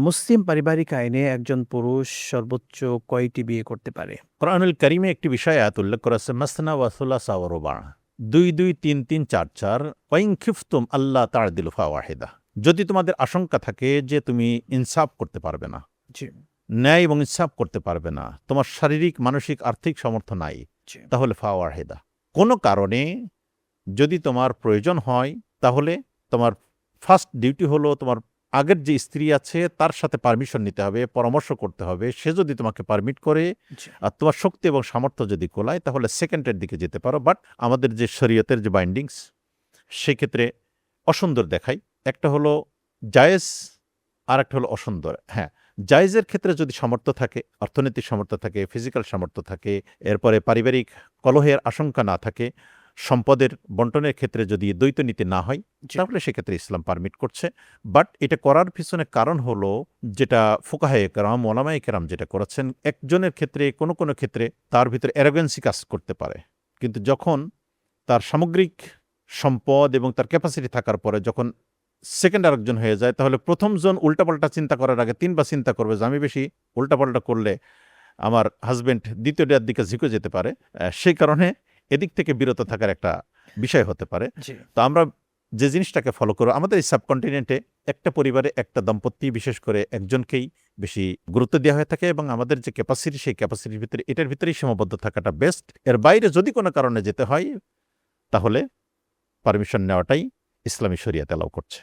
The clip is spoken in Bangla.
মুসলিম পারিবারিক আইনে একজন পুরুষ সর্বোচ্চ কয়টি বিয়ে করতে পারে? কোরআনুল কারিমে একটি বিষয় আয়াত উল্লেখ করা আছে, মাসনা ওয়া সুলাসা ওয়া রুবা, 2 2 3 3 4 4, ওয়াইন খিফতুম আল্লাহ তা'দিলু ফাওয়াহিদা। যদি তোমাদের আশঙ্কা থাকে যে তুমি ইনসাফ করতে পারবে না, জি, ন্যায় এবং ইনসাফ করতে পারবে না, তোমার শারীরিক, মানসিক, আর্থিক সামর্থ্য নাই, জি। তাহলে ফাওয়াহিদা। কোনো কারণে যদি তোমার প্রয়োজন হয়, তাহলে তোমার ফার্স্ট ডিউটি হলো তোমার আগের যে স্ত্রী আছে তার সাথে পারমিশন নিতে হবে, পরামর্শ করতে হবে। সে যদি তোমাকে পারমিট করে জি, আর তোমার শক্তি এবং সামর্থ্য যদি কোলায়, তাহলে সেকেন্ডের দিকে যেতে পারো। বাট আমাদের যে শরীয়তের যে বাইন্ডিংস, সেক্ষেত্রে অসুন্দর দেখায়। একটা হলো জায়েজ, আর একটা হলো অসুন্দর। হ্যাঁ, জায়েজের ক্ষেত্রে যদি সামর্থ্য থাকে, অর্থনৈতিক সামর্থ্য থাকে, ফিজিক্যাল সামর্থ্য থাকে, এরপরে পারিবারিক কলহের আশঙ্কা না থাকে, সম্পদের বন্টনের ক্ষেত্রে যদি দ্বৈত নীতি না হয়, জি। তাহলে সেক্ষেত্রে ইসলাম পারমিট করছে। বাট এটা করার পিছনে কারণ হলো, যেটা ফুকাহায়ে কেরাম, ওলামায়ে কেরাম যেটা করেছেন, একজনের ক্ষেত্রে কোনো কোনো ক্ষেত্রে তার ভিতরে অ্যারোগেন্সি কাজ করতে পারে। কিন্তু যখন তার সামগ্রিক সম্পদ এবং তার ক্যাপাসিটি থাকার পরে যখন সেকেন্ড আরেকজন হয়ে যায়, তাহলে প্রথম জন উল্টাপাল্টা চিন্তা করার আগে ৩ বার চিন্তা করবে যে আমি বেশি উল্টাপাল্টা করলে আমার হাসব্যান্ড দ্বিতীয়টার দিকে ঝুঁকে যেতে পারে। সেই কারণে এদিক থেকে বিরত থাকার একটা বিষয় হতে পারে। জি, তো আমরা যে জিনিসটাকে ফলো করব, আমাদের এই সাবকন্টিনেন্টে একটা পরিবারে একটা দম্পতি, বিশেষ করে একজনকেই বেশি গুরুত্ব দেওয়া হয়ে থাকে, এবং আমাদের যে ক্যাপাসিটি, সেই ক্যাপাসিটির ভিতরে এটার ভিতরেই সীমাবদ্ধ থাকাটা বেস্ট। এর বাইরে যদি কোনো কারণে যেতে হয়, তাহলে পারমিশন নেওয়াটাই ইসলামী শরিয়াত অ্যালাউ করছে।